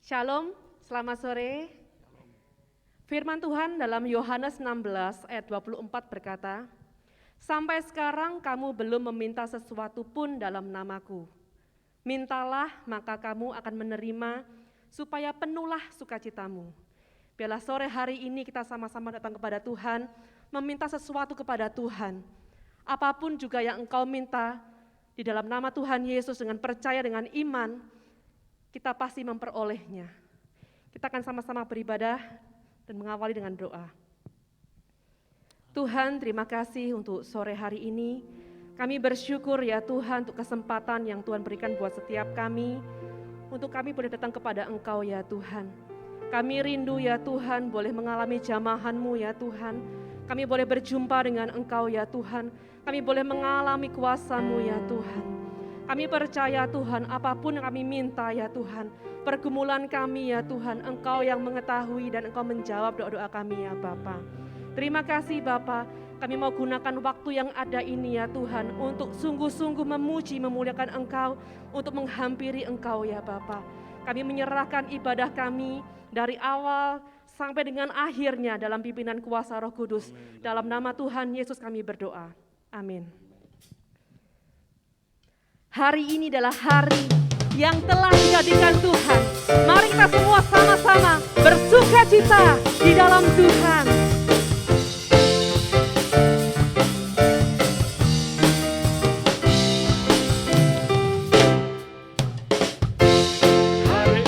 Shalom, selamat sore. Firman Tuhan dalam Yohanes 16 ayat 24 berkata, "Sampai sekarang kamu belum meminta sesuatu pun dalam namaku. Mintalah maka kamu akan menerima supaya penuhlah sukacitamu." Biarlah sore hari ini kita sama-sama datang kepada Tuhan, meminta sesuatu kepada Tuhan. Apapun juga yang engkau minta di dalam nama Tuhan Yesus dengan percaya dengan iman, kita pasti memperolehnya. Kita akan sama-sama beribadah dan mengawali dengan doa. Tuhan, terima kasih untuk sore hari ini. Kami bersyukur ya Tuhan untuk kesempatan yang Tuhan berikan buat setiap kami, untuk kami boleh datang kepada Engkau ya Tuhan. Kami rindu ya Tuhan boleh mengalami jamahan-Mu ya Tuhan. Kami boleh berjumpa dengan Engkau ya Tuhan. Kami boleh mengalami kuasa-Mu ya Tuhan. Kami percaya Tuhan, apapun yang kami minta ya Tuhan, pergumulan kami ya Tuhan, Engkau yang mengetahui dan Engkau menjawab doa-doa kami ya Bapa. Terima kasih Bapa, kami mau gunakan waktu yang ada ini ya Tuhan, untuk sungguh-sungguh memuji, memuliakan Engkau, untuk menghampiri Engkau ya Bapa. Kami menyerahkan ibadah kami dari awal sampai dengan akhirnya dalam pimpinan kuasa Roh Kudus. Dalam nama Tuhan Yesus kami berdoa. Amin. Hari ini adalah hari yang telah dijadikan Tuhan. Mari kita semua sama-sama bersuka cita di dalam Tuhan. Hari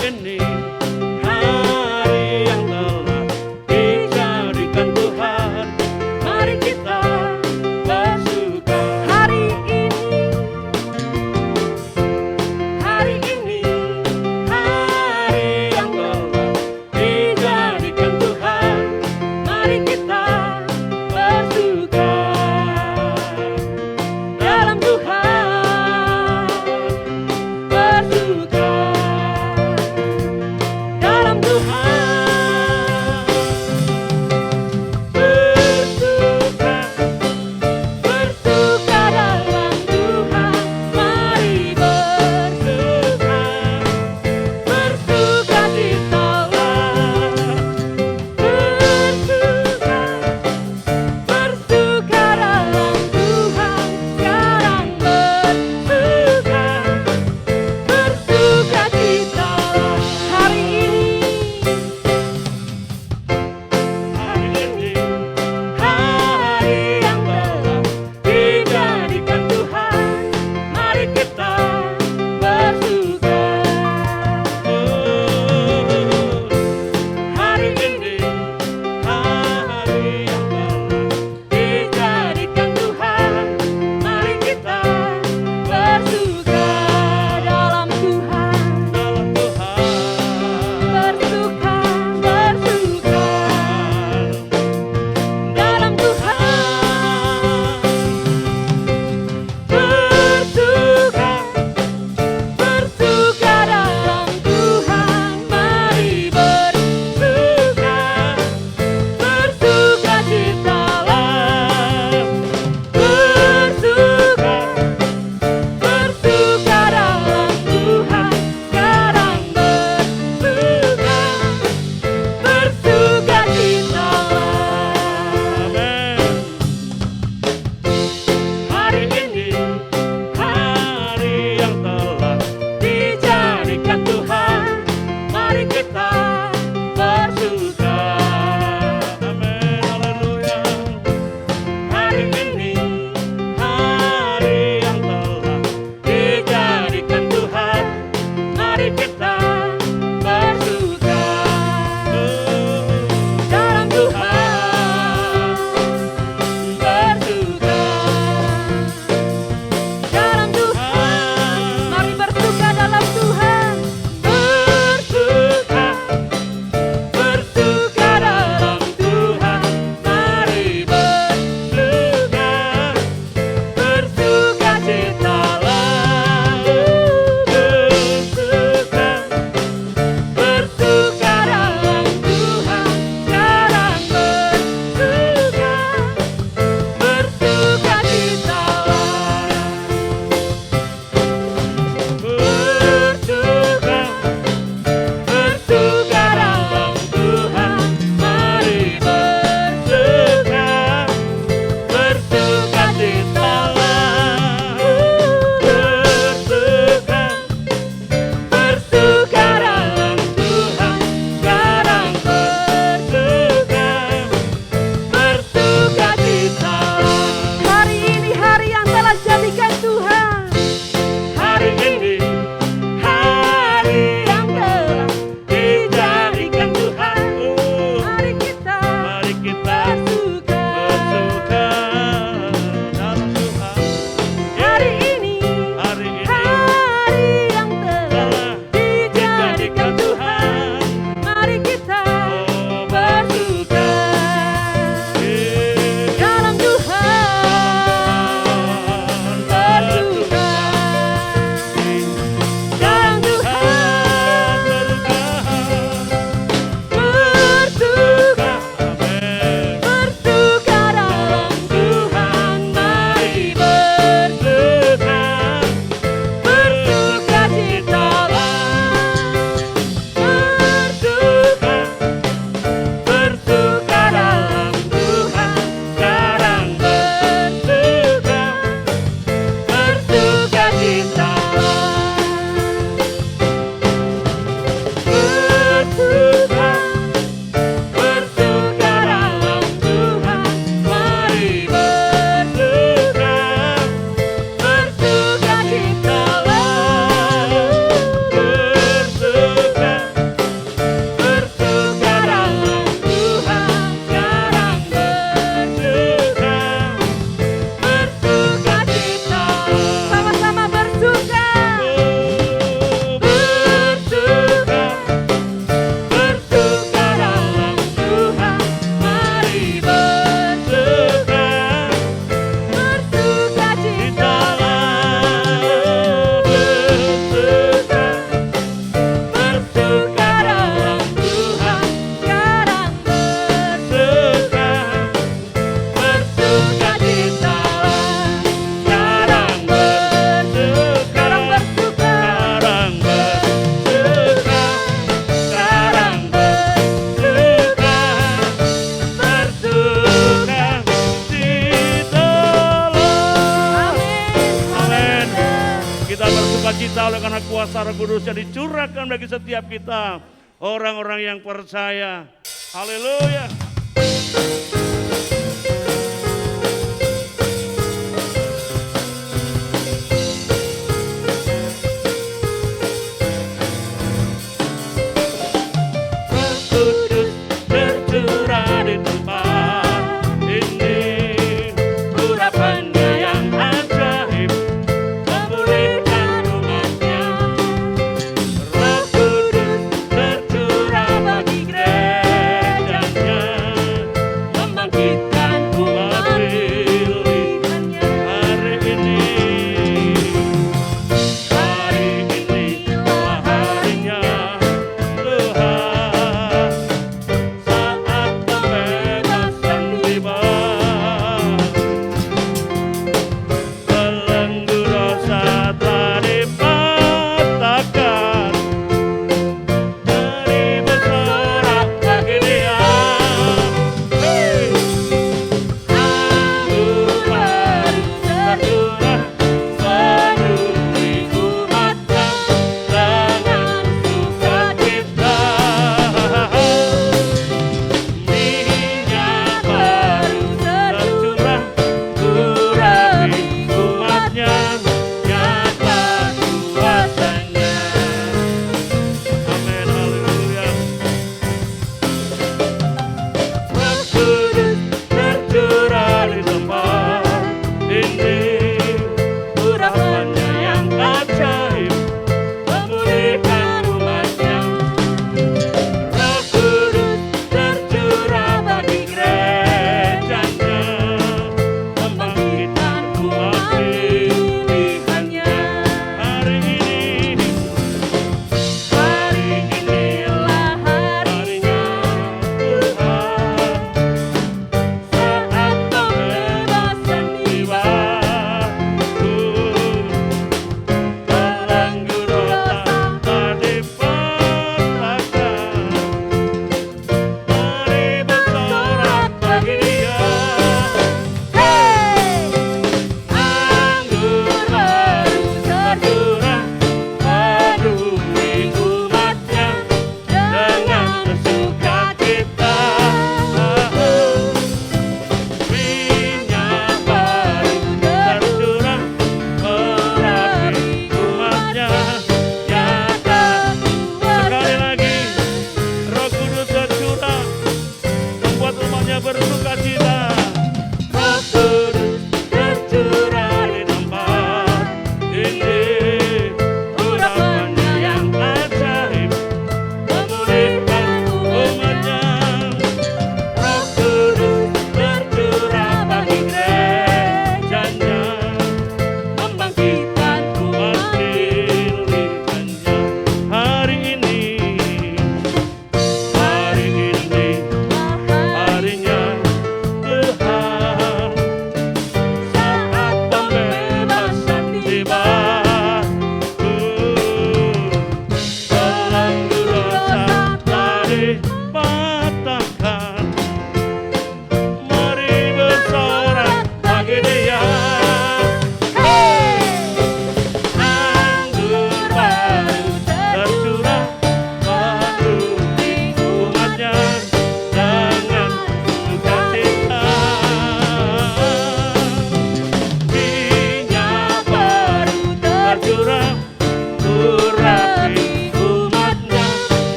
kuasa Roh Kudus yang dicurahkan bagi setiap kita, orang-orang yang percaya. Haleluya.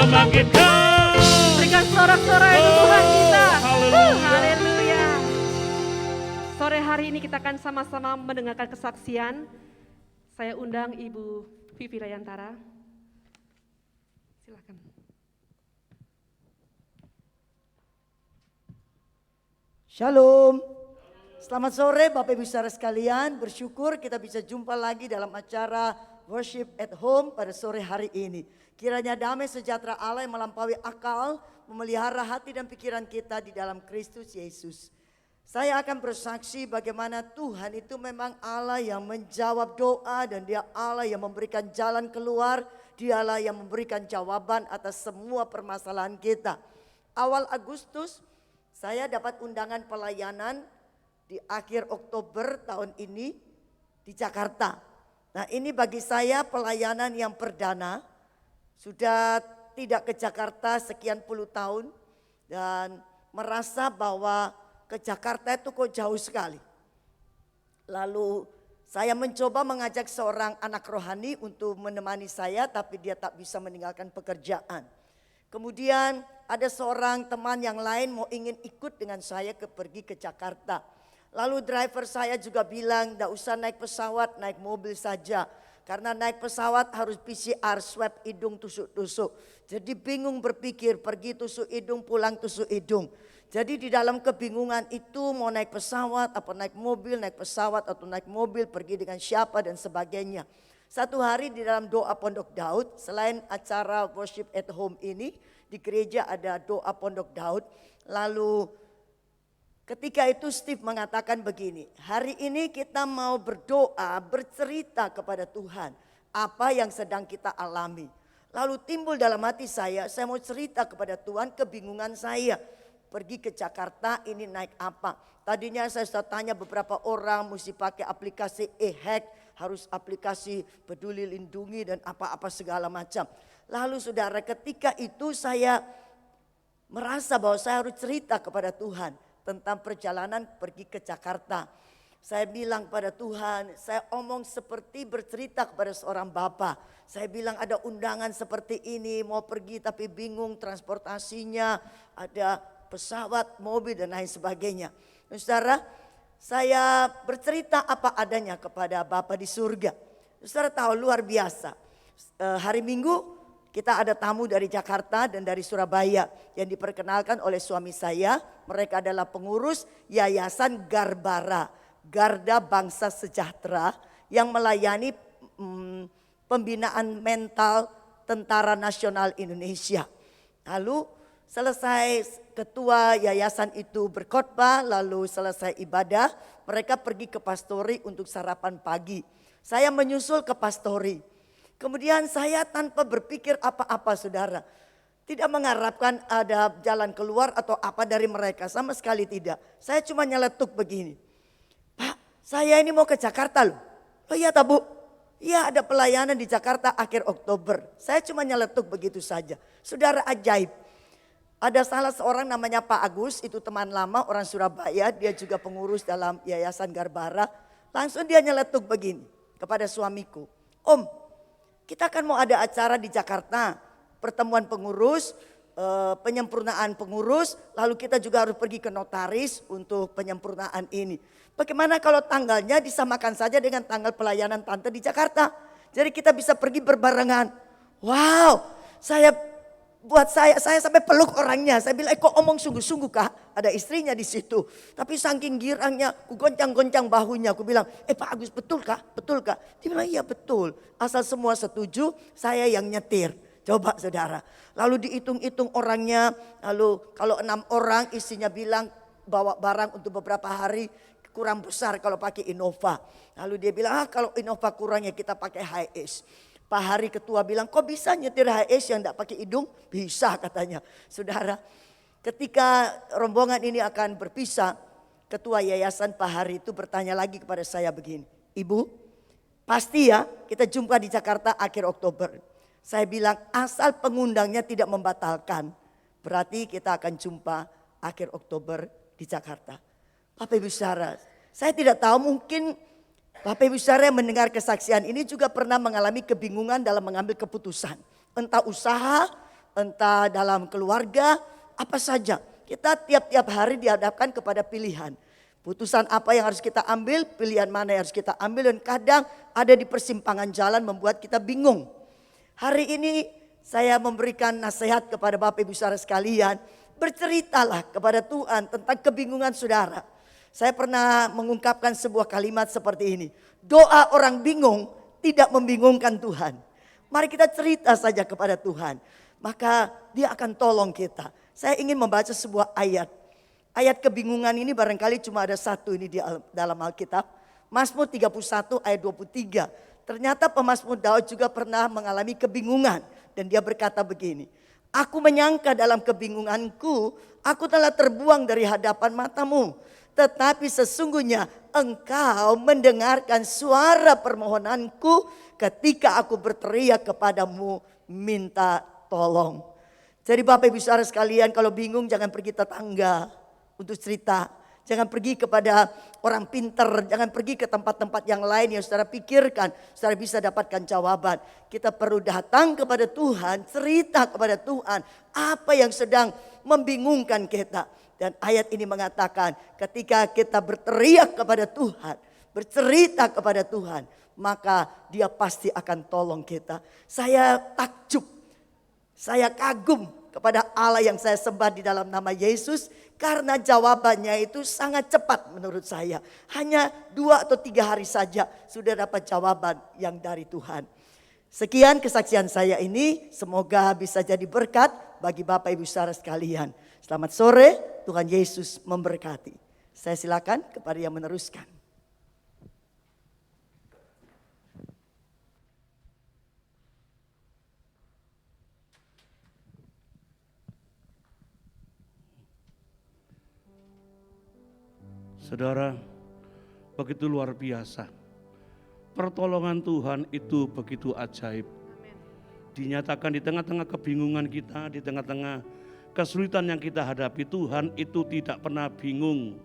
membangkitkan. Berikan sorak-sorai untuk Tuhan kita. Haleluya. Haleluya. Sore hari ini kita akan sama-sama mendengarkan kesaksian. Saya undang Ibu Vivi Rayantara. Silakan. Shalom. Selamat sore Bapak Ibu Saudara sekalian. Bersyukur kita bisa jumpa lagi dalam acara Worship at Home pada sore hari ini. Kiranya damai sejahtera Allah yang melampaui akal memelihara hati dan pikiran kita di dalam Kristus Yesus. Saya akan bersaksi bagaimana Tuhan itu memang Allah yang menjawab doa dan Dia Allah yang memberikan jalan keluar. Dialah yang memberikan jawaban atas semua permasalahan kita. Awal Agustus saya dapat undangan pelayanan di akhir Oktober tahun ini di Jakarta. Nah, ini bagi saya pelayanan yang perdana. Sudah tidak ke Jakarta sekian puluh tahun dan merasa bahwa ke Jakarta itu kok jauh sekali. Lalu saya mencoba mengajak seorang anak rohani untuk menemani saya, tapi dia tak bisa meninggalkan pekerjaan. Kemudian ada seorang teman yang lain mau ingin ikut dengan saya pergi ke Jakarta. Lalu driver saya juga bilang, "Nggak usah naik pesawat, naik mobil saja." Karena naik pesawat harus PCR, swab hidung, tusuk-tusuk. Jadi bingung berpikir, pergi tusuk hidung, pulang tusuk hidung. Jadi di dalam kebingungan itu mau naik pesawat, apa naik mobil, naik pesawat atau naik mobil, pergi dengan siapa dan sebagainya. Satu hari di dalam doa Pondok Daud, selain acara worship at home ini, di gereja ada doa Pondok Daud. Lalu ketika itu Steve mengatakan begini, hari ini kita mau berdoa, bercerita kepada Tuhan apa yang sedang kita alami. Lalu timbul dalam hati saya mau cerita kepada Tuhan kebingungan saya. Pergi ke Jakarta ini naik apa? Tadinya saya sudah tanya beberapa orang mesti pakai aplikasi e-hack, harus aplikasi Peduli Lindungi dan apa-apa segala macam. Lalu saudara, ketika itu saya merasa bahwa saya harus cerita kepada Tuhan tentang perjalanan pergi ke Jakarta. Saya bilang pada Tuhan, saya omong seperti bercerita kepada seorang bapa. Saya bilang ada undangan seperti ini, mau pergi tapi bingung transportasinya, ada pesawat, mobil dan lain sebagainya. Saudara, saya bercerita apa adanya kepada Bapa di surga. Saudara tahu luar biasa. Hari Minggu kita ada tamu dari Jakarta dan dari Surabaya yang diperkenalkan oleh suami saya. Mereka adalah pengurus Yayasan Garbara, Garda Bangsa Sejahtera yang melayani pembinaan mental Tentara Nasional Indonesia. Lalu selesai ketua yayasan itu berkhotbah, lalu selesai ibadah, mereka pergi ke pastori untuk sarapan pagi. Saya menyusul ke pastori. Kemudian saya tanpa berpikir apa-apa saudara. Tidak mengharapkan ada jalan keluar atau apa dari mereka, sama sekali tidak. Saya cuma nyeletuk begini. "Pak, saya ini mau ke Jakarta loh." "Oh iya tak Bu?" "Iya ada pelayanan di Jakarta akhir Oktober." Saya cuma nyeletuk begitu saja. Saudara, ajaib. Ada salah seorang namanya Pak Agus, itu teman lama orang Surabaya, dia juga pengurus dalam Yayasan Garbara. Langsung dia nyeletuk begini kepada suamiku, "Om, kita kan mau ada acara di Jakarta, pertemuan pengurus, penyempurnaan pengurus, lalu kita juga harus pergi ke notaris untuk penyempurnaan ini. Bagaimana kalau tanggalnya disamakan saja dengan tanggal pelayanan tante di Jakarta? Jadi kita bisa pergi berbarengan." Wow, buat saya sampai peluk orangnya. Saya bilang, kok omong sungguh-sungguh kah? Ada istrinya di situ. Tapi saking girangnya, ku goncang-goncang bahunya. Aku bilang, Pak Agus betul kah? Betul kah? Dia bilang, iya betul. Asal semua setuju, saya yang nyetir. Coba saudara. Lalu dihitung-hitung orangnya. Lalu kalau 6 orang isinya bilang bawa barang untuk beberapa hari. Kurang besar kalau pakai Innova. Lalu dia bilang, kalau Innova kurangnya kita pakai Hiace. Pak Hari ketua bilang, kok bisa nyetir Hiace yang enggak pakai hidung? Bisa katanya. Saudara, ketika rombongan ini akan berpisah, ketua yayasan Pak Hari itu bertanya lagi kepada saya begini, Ibu, pasti ya kita jumpa di Jakarta akhir Oktober. Saya bilang asal pengundangnya tidak membatalkan, berarti kita akan jumpa akhir Oktober di Jakarta. Bapak Ibu Saudara, saya tidak tahu mungkin Bapak Ibu Saudara yang mendengar kesaksian ini juga pernah mengalami kebingungan dalam mengambil keputusan. Entah usaha, entah dalam keluarga, apa saja. Kita tiap-tiap hari dihadapkan kepada pilihan. Putusan apa yang harus kita ambil, pilihan mana yang harus kita ambil, dan kadang ada di persimpangan jalan membuat kita bingung. Hari ini saya memberikan nasihat kepada Bapak Ibu Saudara sekalian, berceritalah kepada Tuhan tentang kebingungan saudara. Saya pernah mengungkapkan sebuah kalimat seperti ini, doa orang bingung tidak membingungkan Tuhan. Mari kita cerita saja kepada Tuhan, maka Dia akan tolong kita. Saya ingin membaca sebuah ayat. Ayat kebingungan ini barangkali cuma ada satu ini di dalam Alkitab. Mazmur 31 ayat 23. Ternyata pemazmur Daud juga pernah mengalami kebingungan. Dan dia berkata begini, aku menyangka dalam kebingunganku, aku telah terbuang dari hadapan matamu. Tetapi sesungguhnya engkau mendengarkan suara permohonanku ketika aku berteriak kepadamu minta tolong. Jadi Bapak Ibu Saudara sekalian, kalau bingung jangan pergi tetangga untuk cerita. Jangan pergi kepada orang pintar, jangan pergi ke tempat-tempat yang lain yang saudara pikirkan, saudara bisa dapatkan jawaban. Kita perlu datang kepada Tuhan, cerita kepada Tuhan apa yang sedang membingungkan kita. Dan ayat ini mengatakan ketika kita berteriak kepada Tuhan, bercerita kepada Tuhan, maka Dia pasti akan tolong kita. Saya takjub, saya kagum kepada Allah yang saya sembah di dalam nama Yesus. Karena jawabannya itu sangat cepat menurut saya. Hanya 2 atau 3 hari saja sudah dapat jawaban yang dari Tuhan. Sekian kesaksian saya ini, semoga bisa jadi berkat bagi Bapak Ibu Saudara sekalian. Selamat sore, Tuhan Yesus memberkati. Saya silakan kepada yang meneruskan. Saudara, begitu luar biasa. Pertolongan Tuhan itu begitu ajaib. Dinyatakan di tengah-tengah kebingungan kita, di tengah-tengah kesulitan yang kita hadapi, Tuhan itu tidak pernah bingung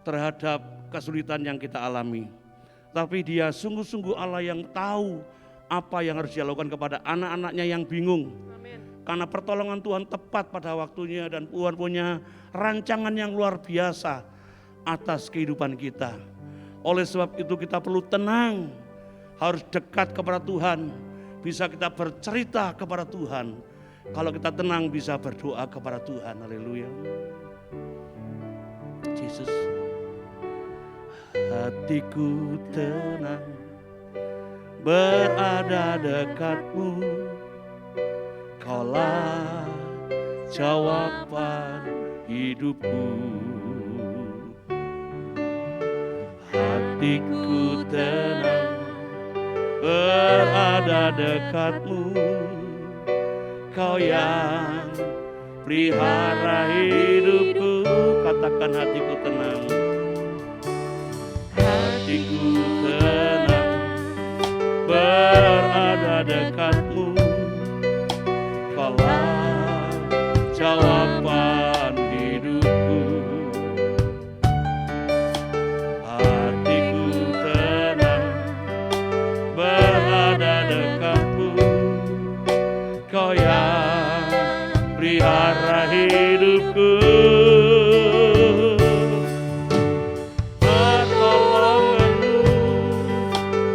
terhadap kesulitan yang kita alami. Tapi Dia sungguh-sungguh Allah yang tahu apa yang harus Dia lakukan kepada anak-anaknya yang bingung. Karena pertolongan Tuhan tepat pada waktunya dan Tuhan punya rancangan yang luar biasa atas kehidupan kita. Oleh sebab itu kita perlu tenang, harus dekat kepada Tuhan, bisa kita bercerita kepada Tuhan. Kalau kita tenang bisa berdoa kepada Tuhan. Haleluya. Yesus. Hatiku tenang berada dekatmu, Kaulah jawaban hidupku. Hatiku tenang berada dekatmu, Kau yang pelihara hidupku. Katakan hatiku tenang. Hatiku tenang berada dekatmu, Kaulah jawaban hidupku. Kau yang pelihara hidupku. Pertolonganmu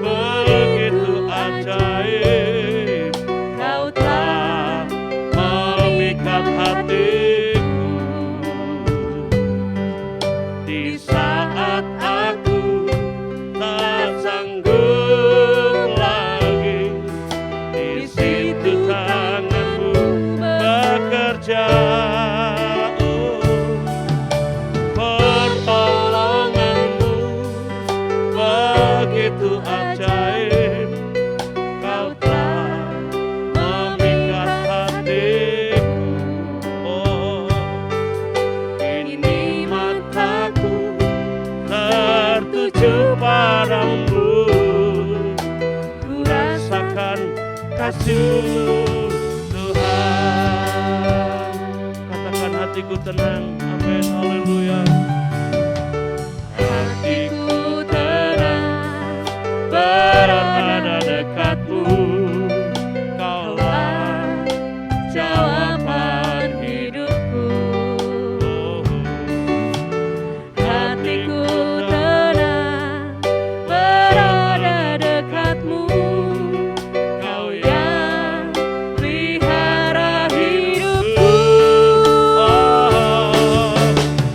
begitu ajaib, Kau telah memikat hatiku. Di saat aku tak sanggup lagi, di situ pertolonganmu begitu ajaib, Kau telah memikat hatiku. Oh, kini mataku tertuju padamu, ku rasakan kasih-Mu. Hatiku tenang, amin, haleluya. Hatiku tenang berada dekatmu, Kaulah jawaban hidupku. Hatiku tenang berada dekatmu, Kau yang pelihara hidupku.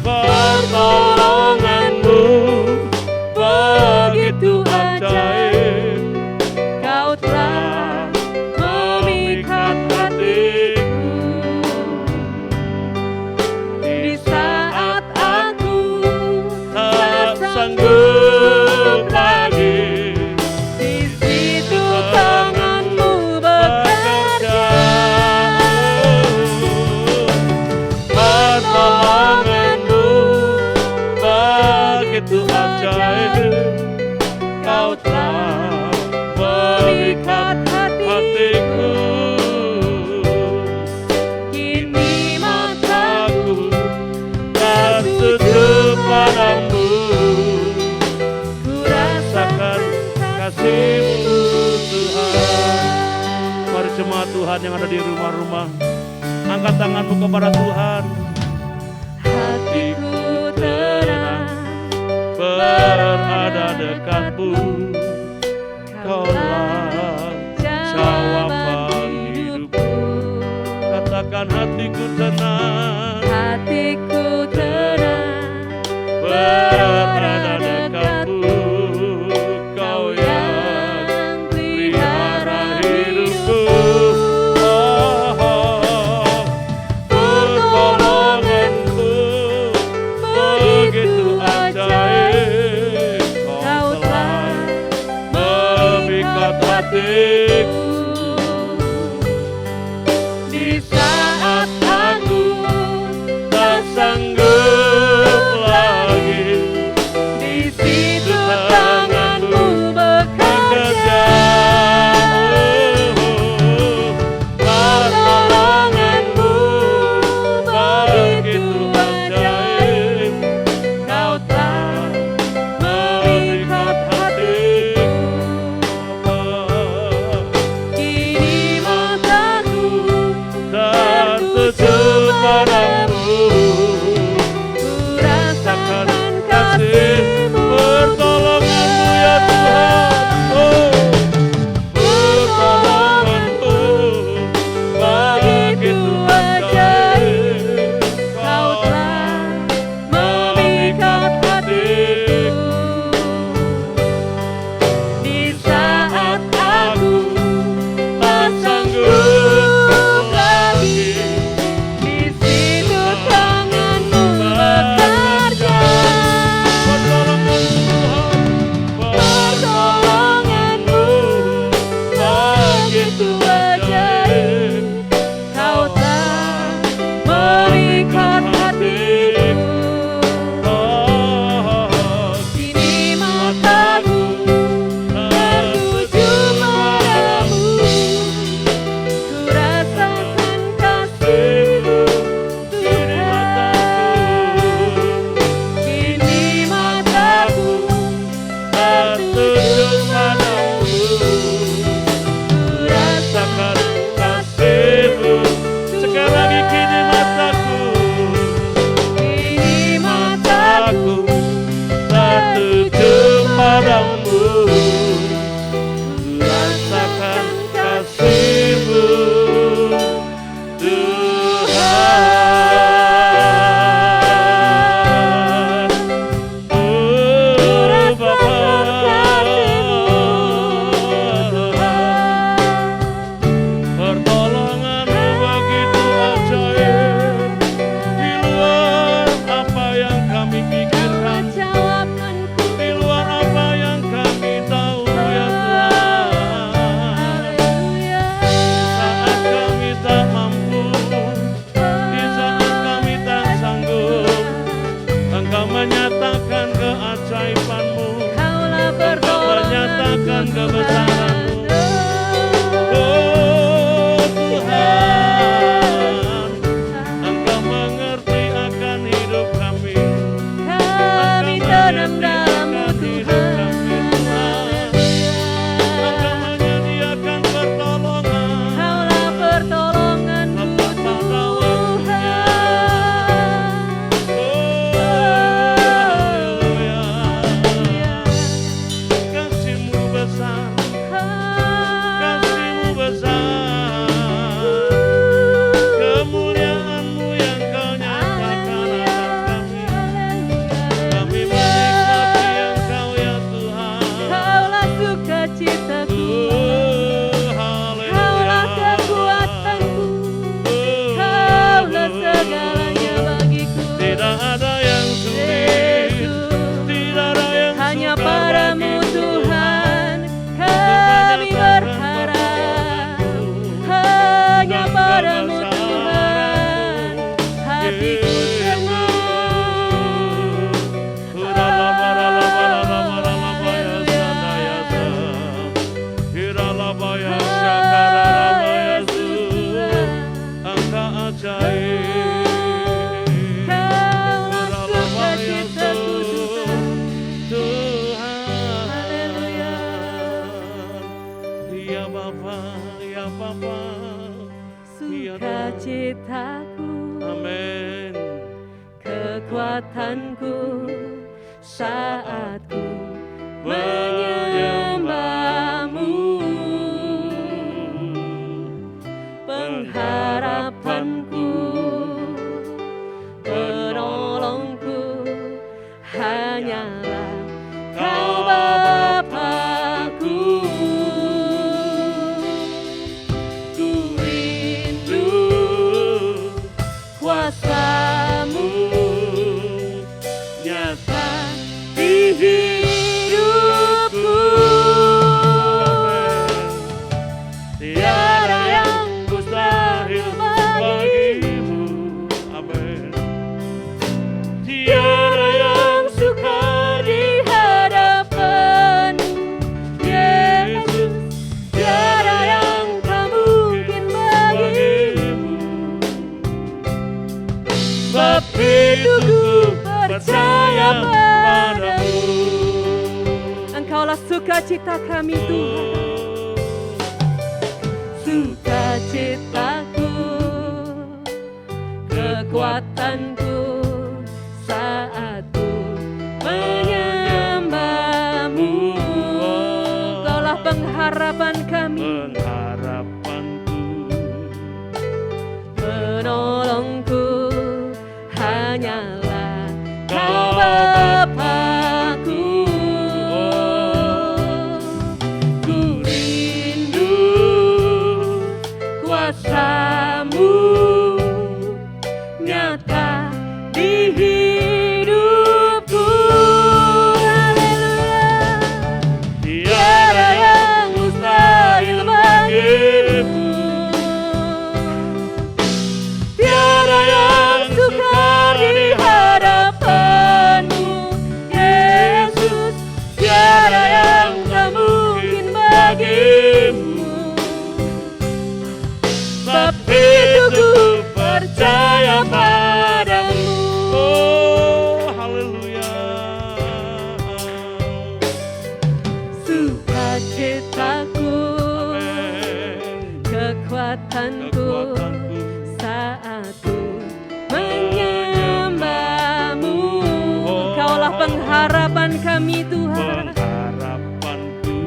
Pertolonganmu begitu ajaib, Kau telah memikat hatiku. Di saat aku tak sanggup lagi, di situ tanganmu bekerja. Pertolonganmu begitu ajaib, Kau telah memikat hatiku. Kini mataku Tertuju padamu, ku rasakan kasih-Mu Tuhan. Mari jemaat Tuhan yang ada di rumah-rumah, angkat tanganmu kepada Tuhan. hatiku tenang Berada dekatmu, Kaulah jawaban hidupku. Katakan hatiku tenang, hatiku tenang berada dekatmu, Kau yang pelihara hidupku. Pertolonganmu begitu ajaib, Kau telah memikat hatiku. Di saat aku Tak sanggup lagi, di situ tanganmu bekerja. Pertolonganmu begitu ajaib, Kau telah memikat hatiku. Kini mataku tertuju padamu, ku rasakan kasih-Mu. kasih-Mu. Pertolonganmu ya Tuhan, pertolonganmu begitu ajaib, Kau telah memikat hatiku. Di saat aku tak sanggup lagi, di situ tanganmu bekerja. pertolonganmu begitu ajaib, Kau telah memikat hatiku. Kini mataku tertuju padamu, ku rasakan kasih-Mu Tuhan. Kini mataku tertuju padamu, ku rasakan kasih-Mu. Sekali lagi, kini mataku tertuju padamu, rasakan kasih-Mu Tuhan. Bapa, pertolongan-Mu begitu ajaib, di luar apa yang kami pikirkan, di luar apa yang kami tahu ya Tuhan. Saat kami tak mampu, ajaib. Kaulah Berapa sukacitaku Tuhan. Tuhan. Haleluya. Ya Bapa, ya Bapa. Sukacitaku, Amin. kekuatanku saat ku menyembahmu, pengharapanku, penolongku hanyalah Kau Bapa-Ku. Ku rindu kuasa-Mu nyata di hidupku. Tiada yang mustahil bagimu. Amin. Tiada yang sukar di hadapan-Mu, Yesus. Tiada yang tak mungkin bagimu. Sebab itu ku percaya padamu. Engkaulah sukacita kami Tuhan. Sukacitaku, kekuatanku saat ku menyembahmu. Engkaulah pengharapan kami, Pengharapanku, penolongku hanyalah Kau Bapa-Ku. Ku rindu kuasa-Mu nyata di hidupku. Haleluya. Tiada yang mustahil bagimu. Tiada yang sukar di hadapan-Mu, Yesus. Tiada yang tak mungkin bagimu. Sebab itu ku percaya padamu. oh haleluya. Sukacitaku, Amin. kekuatanku Kekuatanku saat ku menyembahmu. Kaulah pengharapan kami Tuhan, pengharapanku,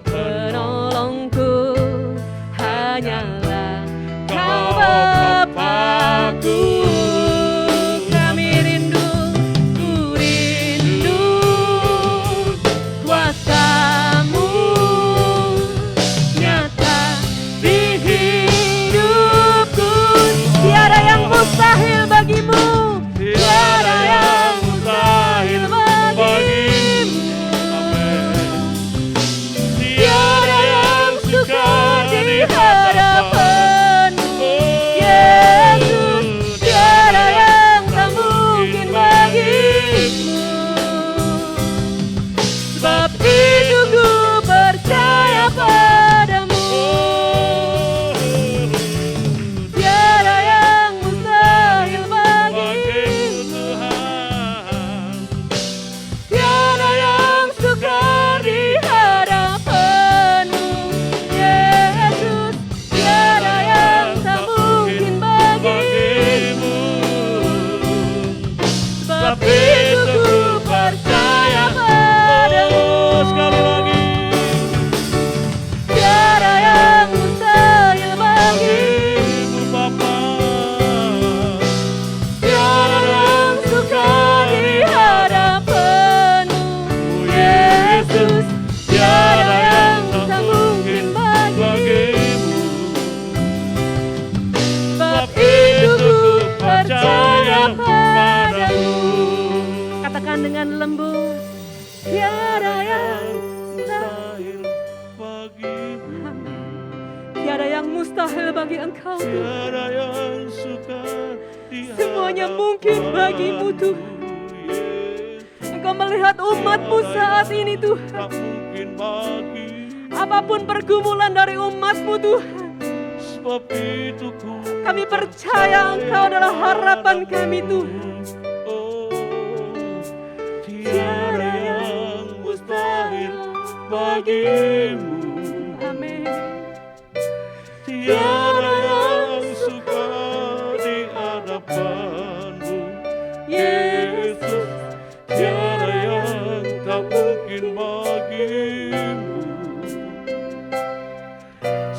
penolongku hanyalah Kau Bapa-Ku. Kami rindu, ku rindu kuasa-Mu nyata di hidupku. Tiada yang mustahil bagimu. Tiada yang mustahil bagimu. Amin. Tiada yang sukar di hadapan-Mu, Yesus. Tiada yang tak mungkin bagimu. Sebab itu ku percaya padamu. Tiada yang mustahil bagimu. Tuhan. Tiada yang sukar di hadapan-Mu, Yesus. Tiada yang tak mungkin bagimu. Sebab itu ku percaya padamu. Sekali lagi. Tiada yang mustahil bagimu. Ibu Bapa. Tiada yang sukar di hadapan-Mu, Yesus. Tiada yang tak mungkin bagimu. Sebab itu ku percaya padamu. Katakan dengan lembut, tiada yang Mustahil bagimu. tiada yang mustahil bagi Engkau Tuhan. Tiada yang sukar di Semuanya mungkin bagimu, Tuhan. Yesus. Engkau melihat umat-Mu saat ini Tuhan. Tak mungkin bagi Apapun pergumulan dari umat-Mu Tuhan, Sebab itu Kami percaya Engkau adalah harapan kami Tuhan. Oh, tiada yang mustahil bagimu. Amin. Tiada yang sukar di hadapanmu, Yesus. Tiada yang tak mungkin bagimu.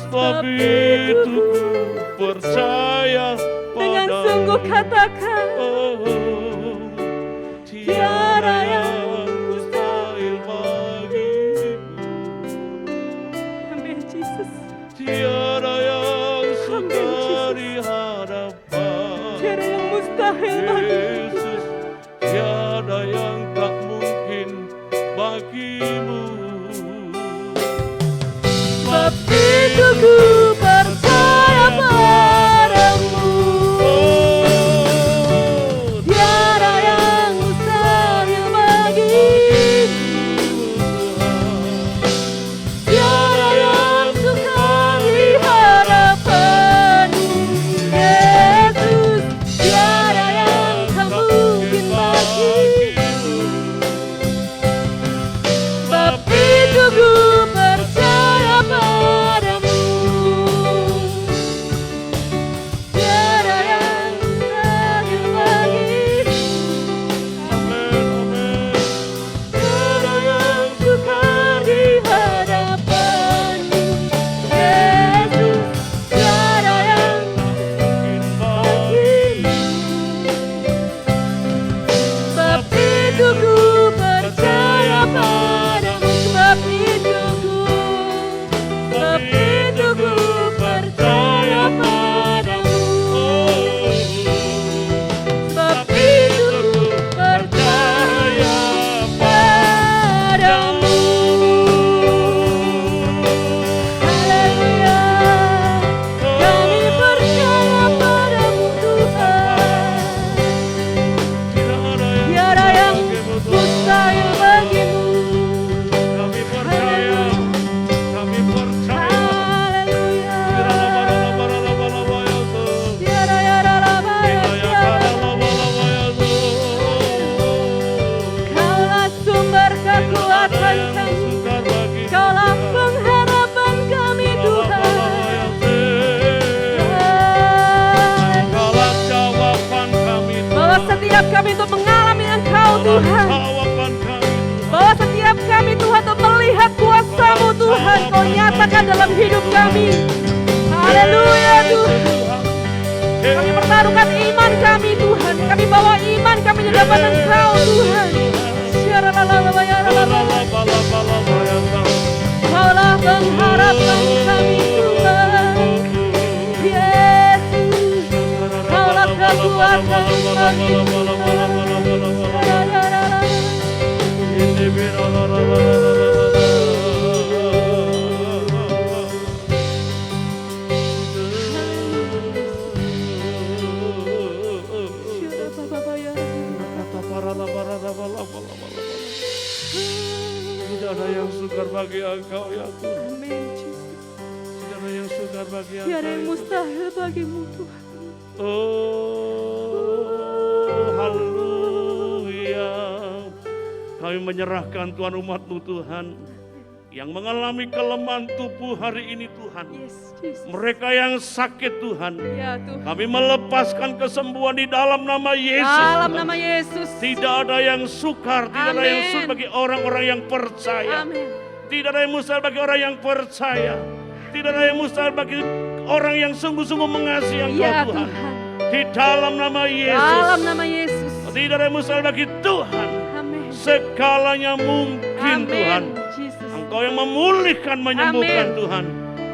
Sebab itu ku percaya Dengan padamu. sungguh katakan, Oh, tiada yang mustahil bagimu. amin Jesus. Tiada yang sukar di hadapan Tiada yang mustahil bagi Yesus. Tiada yang tak mungkin bagimu. Sebab itu ku percaya padamu. Oh, Tiada yang mustahil bagimu. Tiada yang sukar di hadapanmu, Yesus. Tiada yang tak mungkin bagimu. Sebab itu ku percaya padamu. Tiada yang mustahil bagimu. amin, amin. Tiada yang sukar di hadapanmu, Yesus. Tiada yang Mungkin bagimu. Sebab itu ku percaya padamu. Sebab itu ku percaya padamu. Sebab itu ku percaya padamu. Haleluya. Kami percaya padamu Tuhan. Tiada yang mustahil bagimu. Kami percaya, kami percaya. Haleluya. Bala-bala-bala-bala-bala-bala. Tiada yang Kaulah sumber kekuatan kami. Kaulah pengharapan kami Tuhan. Engkaulah jawaban kami, Bawa setiap kami untuk mengalami Engkau Tuhan. jawaban kami, Bawa setiap kami Tuhan untuk melihat kuasa-Mu Tuhan. Kau nyatakan dalam hidup kami. Haleluya Tuhan. Kami pertaruhkan iman kami Tuhan. Kami bawa iman kami di depan Engkau Tuhan. Kaulah pengharapan kami Tuhan. Yesus. Kaulah kekuatan kami Tidak ada yang sukar bagi Engkau ya Tuhan. Amin Jesus. Tidak ada yang sukar bagi Tiada yang Engkau. mustahil bagimu Tuhan. Oh, haleluya. Kami menyerahkan Tuhan umat-Mu Tuhan yang mengalami kelemahan tubuh hari ini Tuhan. Yes Jesus. Mereka yang sakit Tuhan, Ya Tuhan. kami melepaskan kesembuhan di dalam nama Yesus. Dalam Tuhan. nama Yesus. Tidak ada yang sukar, tidak ada yang Amin. sulit bagi orang-orang yang percaya. Amin. Tidak ada yang mustahil bagi orang yang percaya. Tidak ada yang mustahil bagi orang yang sungguh-sungguh mengasihi Engkau Ya Tuhan. Tuhan. Di dalam nama Yesus. Dalam nama Yesus. Tidak ada yang mustahil bagi Tuhan. Amin. Segalanya mungkin Tuhan. Amin. Jesus. Engkau yang memulihkan, menyembuhkan Amin. Tuhan.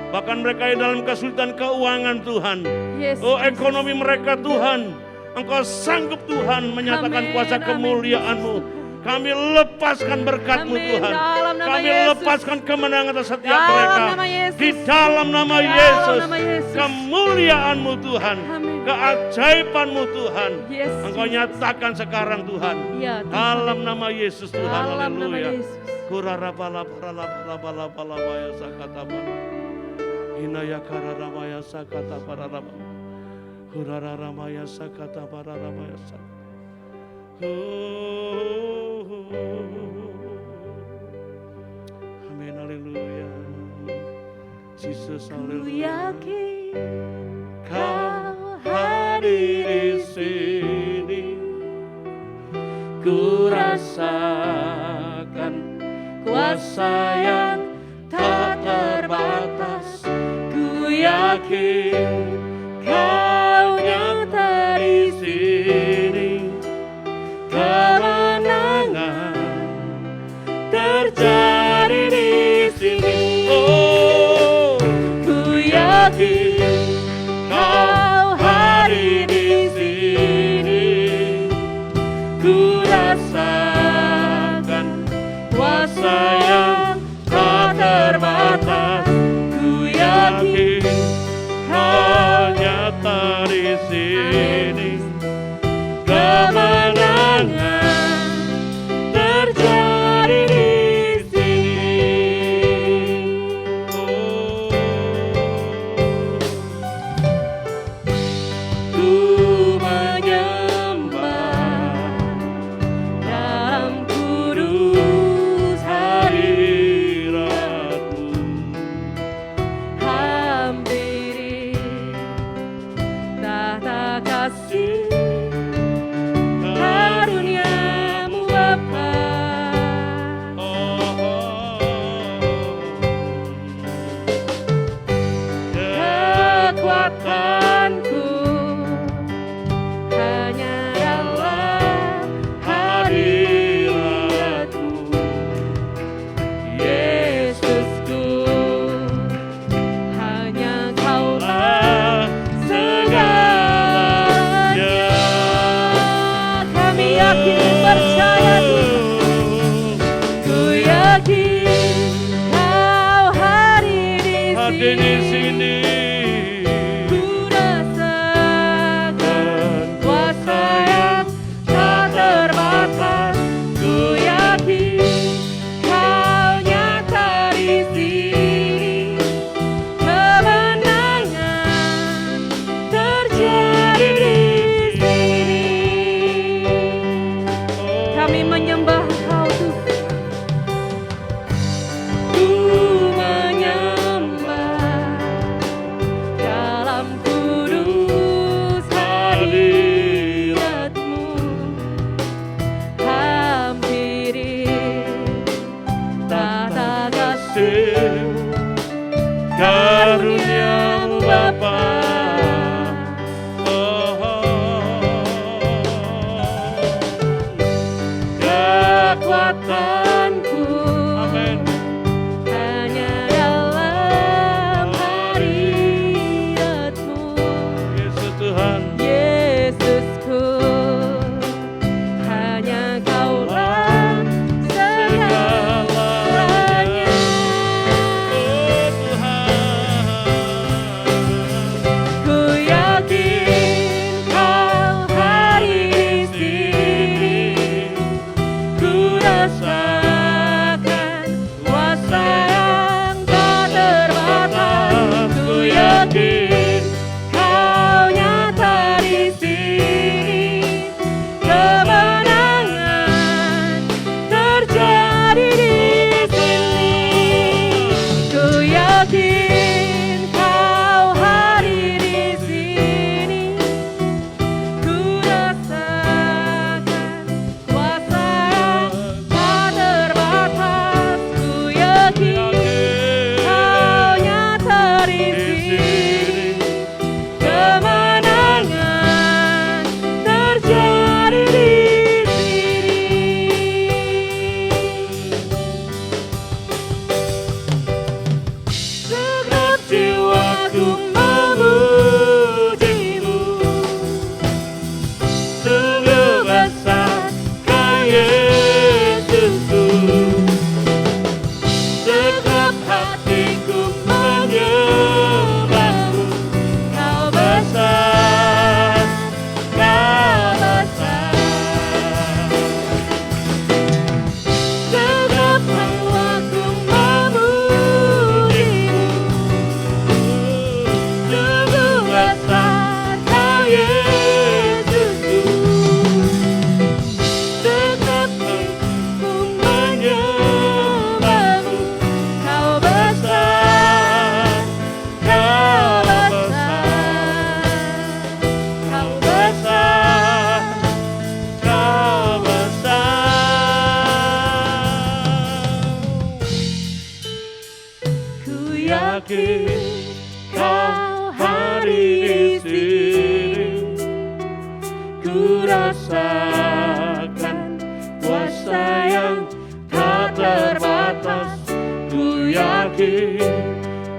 Bahkan mereka yang dalam kesulitan keuangan Tuhan. Yes. Oh ekonomi mereka Tuhan. Engkau sanggup Tuhan menyatakan Amin, kuasa amin, kemuliaan-Mu. Kami lepaskan berkat-Mu Amin, Tuhan. dalam nama Kami Yesus. lepaskan kemenangan atas setiap Dalam mereka. nama Yesus. Di dalam nama Dalam Yesus. nama Yesus. Kemuliaan-Mu Tuhan. Amin. Keajaiban-Mu Tuhan. Yes, Engkau Jesus. nyatakan sekarang Tuhan. Ya Tuhan. Dalam nama Yesus Tuhan. Dalam nama Haleluya. Yesus. Kurarabalabalabalabalabaya sakataban. Inaya kararamaya sakata pararama. Huraramaya sakata pararamaya sakata. Amin, haleluya. Jesus, Ku haleluya. yakin Kau hadir di sini, ku rasakan kuasa yang tak terbatas. Ku yakin Kau nyata di sini, kemenangan terjadi di sini. Oh, ku yakin Kau hadir di sini, ku rasakan kuasa yang tak terbatas. Ku yakin Kau nyata di sini, kemenangan terjadi di sini. Oh, ku menyembah dalam kudus hadirat-Mu, hampiri tahta kasih karunia-Mu Bapa. Kekuatanku hanya dalam hadirat-Mu, Yesusku, hanya Kaulah segalanya.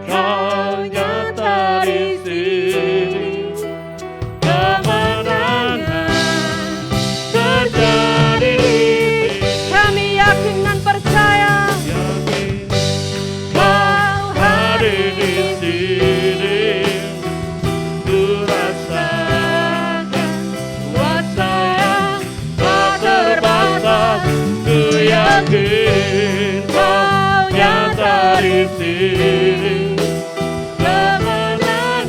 Kau nyata di sini. Kemenangan terjadi di sini. Kami yakin dan percaya Yakin Kau hadir di sini. Ku rasakan kuasa yang tak terbatas. Ku yakin Kau nyata di sini. Kemenangan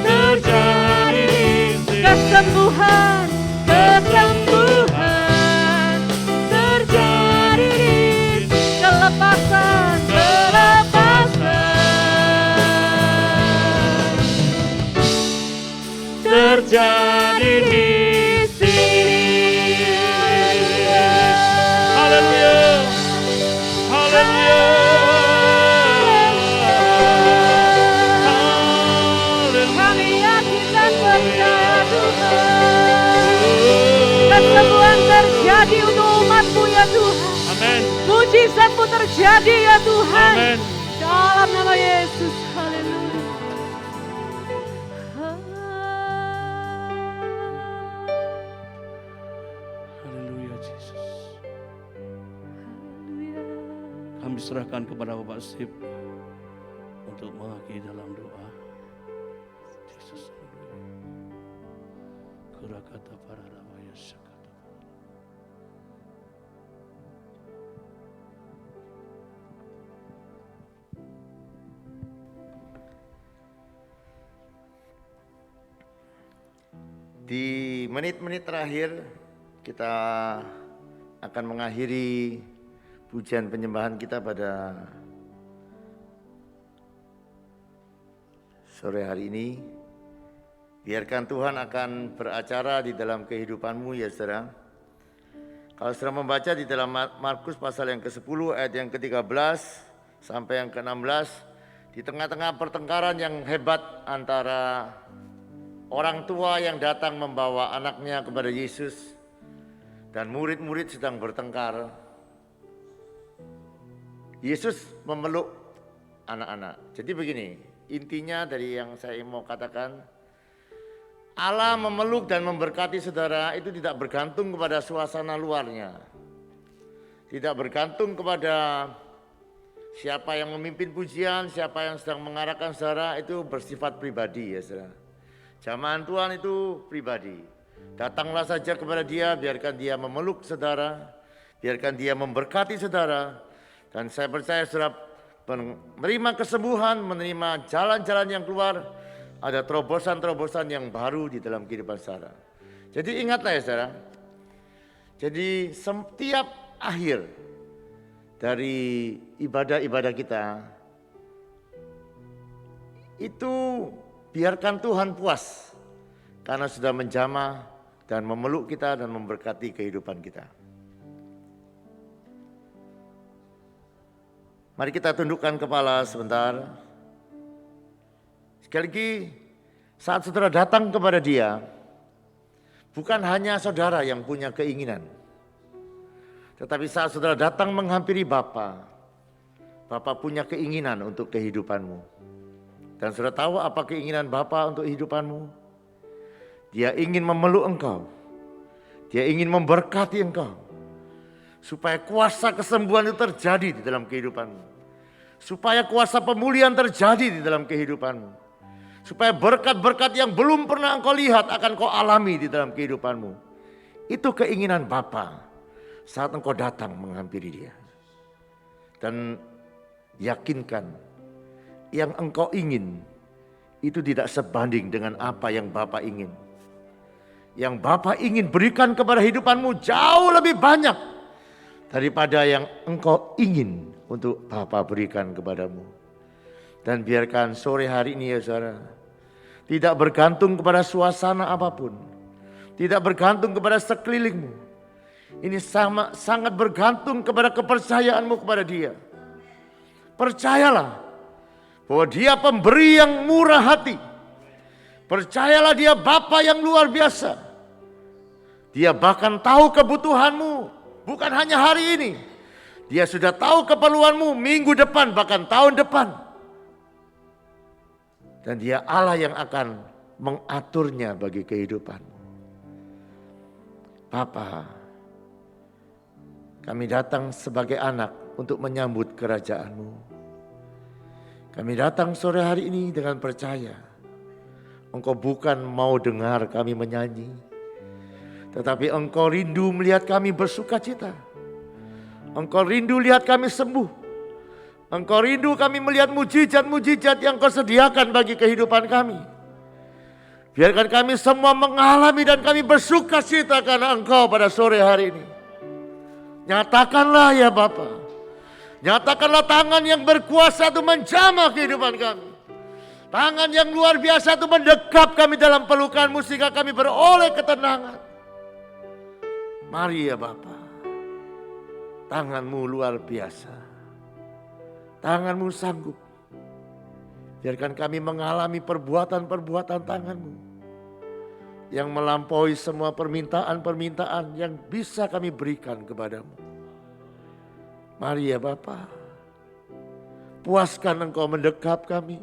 terjadi di sini. kesembuhan terjadi di sini. Kelepasan Terjadi di sini. Haleluya. Haleluya. Kami yakin dan percaya Tuhan. Kesembuhan terjadi untuk umat-Mu ya Tuhan. Amin. Mujizat-Mu terjadi ya Tuhan. Amin. Dalam nama Yesus. Haleluya. Haleluya Yesus. Haleluya. Kami serahkan kepada Bapak Sip untuk mengakhiri dalam doa. Yesus. Kurakata para rawaya sakata. Di menit-menit terakhir kita akan mengakhiri pujian penyembahan kita pada sore hari ini. Biarkan Tuhan akan beracara di dalam kehidupanmu ya saudara. Kalau saudara membaca di dalam Markus pasal yang ke-10 ayat yang ke-13 sampai yang ke-16, di tengah-tengah pertengkaran yang hebat antara orang tua yang datang membawa anaknya kepada Yesus dan murid-murid sedang bertengkar, Yesus memeluk anak-anak. Jadi begini, intinya dari yang saya mau katakan, Allah memeluk dan memberkati saudara itu tidak bergantung kepada suasana luarnya. Tidak bergantung kepada siapa yang memimpin pujian, siapa yang sedang mengarahkan saudara, itu bersifat pribadi ya saudara. Jamahan Tuhan itu pribadi. Datanglah saja kepada Dia, biarkan Dia memeluk saudara, biarkan Dia memberkati saudara. Dan saya percaya saudara menerima kesembuhan, menerima jalan-jalan yang keluar, ada terobosan-terobosan yang baru di dalam kehidupan saudara. Jadi ingatlah ya saudara, jadi setiap akhir dari ibadah-ibadah kita, itu biarkan Tuhan puas karena sudah menjamah dan memeluk kita dan memberkati kehidupan kita. Mari kita tundukkan kepala sebentar. Sekali lagi, saat saudara datang kepada Dia, bukan hanya saudara yang punya keinginan, tetapi saat saudara datang menghampiri Bapa, Bapa punya keinginan untuk kehidupanmu. Dan saudara tahu apa keinginan Bapa untuk hidupanmu? Dia ingin memeluk engkau. Dia ingin memberkati engkau. Supaya kuasa kesembuhan itu terjadi di dalam kehidupanmu. Supaya kuasa pemulihan terjadi di dalam kehidupanmu. Supaya berkat-berkat yang belum pernah engkau lihat akan kau alami di dalam kehidupanmu. Itu keinginan Bapa saat engkau datang menghampiri Dia. Dan yakinkan, yang engkau ingin itu tidak sebanding dengan apa yang Bapa ingin. Yang Bapa ingin berikan kepada hidupanmu jauh lebih banyak daripada yang engkau ingin untuk Bapa berikan kepadamu. Dan biarkan sore hari ini ya saudara, tidak bergantung kepada suasana apapun, tidak bergantung kepada sekelilingmu. Ini sangat bergantung kepada kepercayaanmu kepada Dia. Percayalah bahwa Dia pemberi yang murah hati. Percayalah Dia Bapa yang luar biasa. Dia bahkan tahu kebutuhanmu, bukan hanya hari ini, Dia sudah tahu keperluanmu minggu depan, bahkan tahun depan. Dan Dia Allah yang akan mengaturnya bagi kehidupanmu. Bapa, kami datang sebagai anak untuk menyambut kerajaan-Mu. Kami datang sore hari ini dengan percaya. Engkau bukan mau dengar kami menyanyi, tetapi Engkau rindu melihat kami bersuka cita. Engkau rindu lihat kami sembuh. Engkau rindu kami melihat mujizat-mujizat yang Kau sediakan bagi kehidupan kami. Biarkan kami semua mengalami dan kami bersuka cita karena Engkau pada sore hari ini. Nyatakanlah ya Bapa. Nyatakanlah tangan yang berkuasa itu menjamah kehidupan kami. Tangan yang luar biasa itu mendekap kami dalam pelukan-Mu sehingga kami beroleh ketenangan. Mari ya Bapa. Tangan-Mu luar biasa. Tangan-Mu sanggup. Biarkan kami mengalami perbuatan-perbuatan tangan-Mu yang melampaui semua permintaan-permintaan yang bisa kami berikan kepadamu. Mari ya Bapa, puaskan Engkau mendekap kami.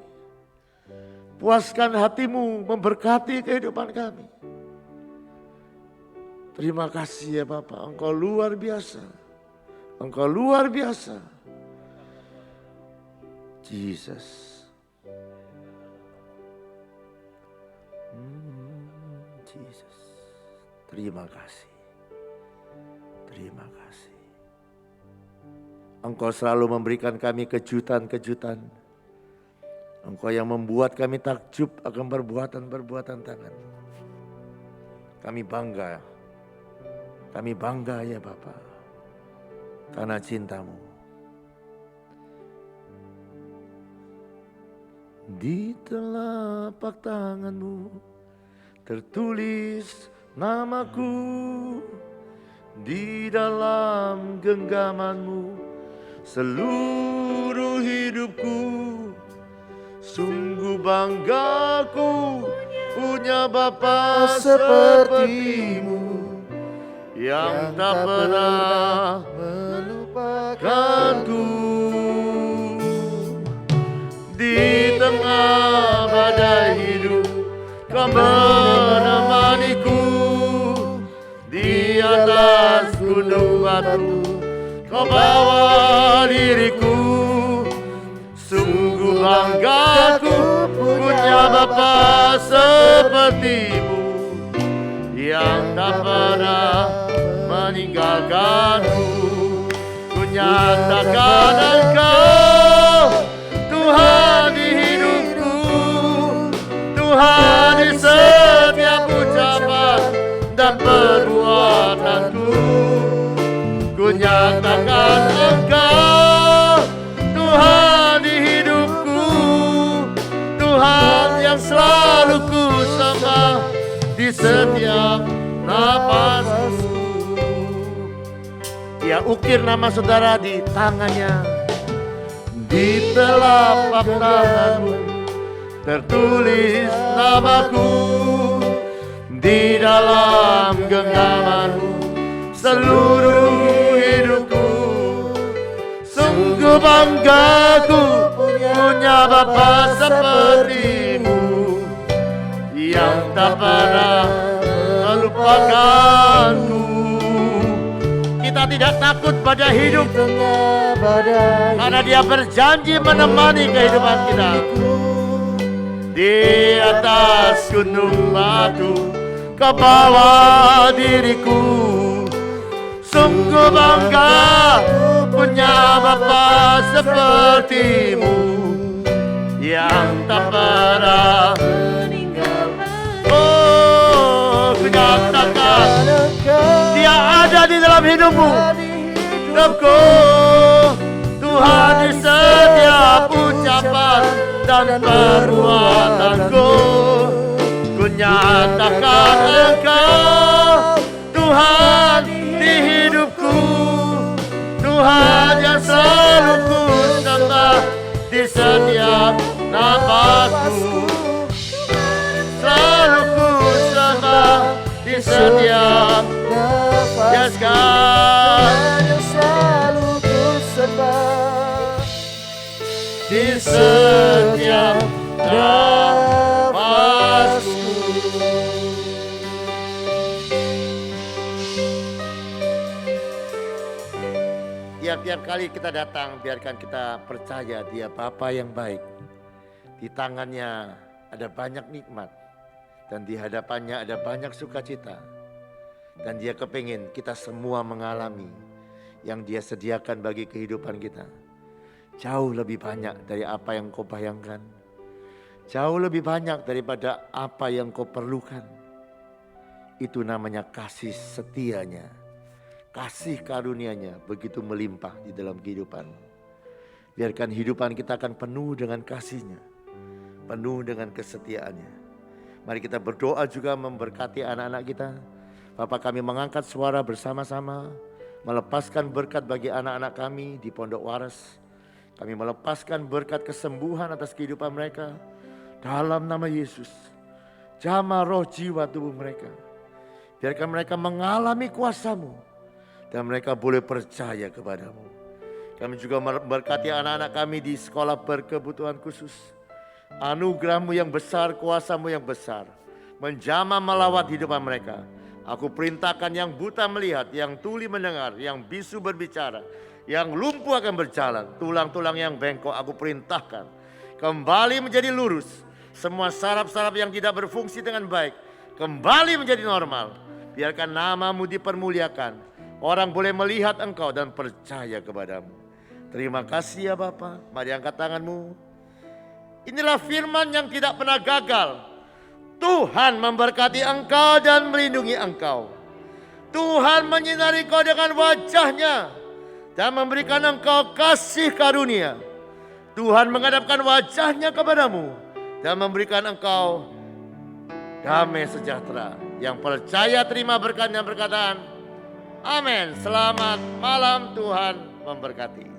Puaskan hati-Mu memberkati kehidupan kami. Terima kasih ya Bapa, Engkau luar biasa. Engkau luar biasa. Jesus. Jesus. Terima kasih. Terima kasih. Engkau selalu memberikan kami kejutan-kejutan. Engkau yang membuat kami takjub akan perbuatan-perbuatan tangan. Kami bangga. Kami bangga ya Bapa. Karena cinta-Mu. Di telapak tangan-Mu tertulis namaku, di dalam genggaman-Mu seluruh hidupku. Sungguh banggaku punya Bapa seperti-Mu yang tak pernah melupakanku. Di tengah badai hidup Kau menemaniku. Di atas gunung batu Kau bawa diriku. Sungguh banggaku punya Bapa seperti-Mu yang tak pernah meninggalkanku. Ku nyatakan Engkau Tuhan di hidupku, Tuhan di setiap ucapan dan perbuatanku. Ku nyatakan Engkau Tuhan di hidupku, Tuhan yang selalu ku sembah di setiap napasku. Dia ukir nama saudara di tangannya. Di telapak tangan-Mu tertulis namaku. Di dalam genggaman-Mu seluruh hidupku. Sungguh banggaku punya Bapa seperti-Mu yang tak pernah melupakanku. Kita tidak takut pada hidup karena Dia berjanji menemani kehidupan kita. Di atas gunung batu Kau bawa diriku. Sungguh bangga punya Bapa seperti-Mu yang tak pernah meninggalkan. Oh, ku nyatakan Dia ada di dalam hidupmu. Hidupku Tuhan di setiap ucapan dan perbuatanku. Ku nyatakan Engkau Tuhan di hidupku, Tuhan yang selalu ku sembah di setiap napasku. Selalu ku sembah di setiap nafasku. Yes, God. tiap kali kita datang, biarkan kita percaya dia Bapa yang baik. Di tangannya ada banyak nikmat, dan di hadapannya ada banyak sukacita. Dan dia kepingin kita semua mengalami yang dia sediakan bagi kehidupan kita. Jauh lebih banyak dari apa yang kau bayangkan. Jauh lebih banyak daripada apa yang kau perlukan. Itu namanya kasih setianya. Kasih karunia-Nya begitu melimpah di dalam kehidupan. Biarkan hidupan kita akan penuh dengan kasih-Nya. Penuh dengan kesetiaannya. Mari kita berdoa juga memberkati anak-anak kita. Bapak, kami mengangkat suara bersama-sama. Melepaskan berkat bagi anak-anak kami di Pondok Waras. Kami melepaskan berkat kesembuhan atas kehidupan mereka. Dalam nama Yesus. Jamah roh jiwa tubuh mereka. Biarkan mereka mengalami kuasa-Mu. Dan mereka boleh percaya kepadamu. Kami juga memberkati anak-anak kami di sekolah berkebutuhan khusus. Anugerah-Mu yang besar, kuasa-Mu yang besar. Menjamah melawat hidupan mereka. Aku perintahkan yang buta melihat, yang tuli mendengar, yang bisu berbicara. Yang lumpuh akan berjalan, tulang-tulang yang bengkok aku perintahkan. Kembali menjadi lurus. Semua saraf-saraf yang tidak berfungsi dengan baik. Kembali menjadi normal. Biarkan nama-Mu dipermuliakan. Orang boleh melihat Engkau dan percaya kepadamu. Terima kasih ya Bapa. Mari angkat tanganmu. Inilah firman yang tidak pernah gagal. Tuhan memberkati engkau dan melindungi engkau. Tuhan menyinari kau dengan wajah-Nya dan memberikan engkau kasih karunia. Tuhan menghadapkan wajah-Nya kepadamu dan memberikan engkau damai sejahtera. Yang percaya terima berkat dan perkataan. Amin. Selamat malam, Tuhan memberkati.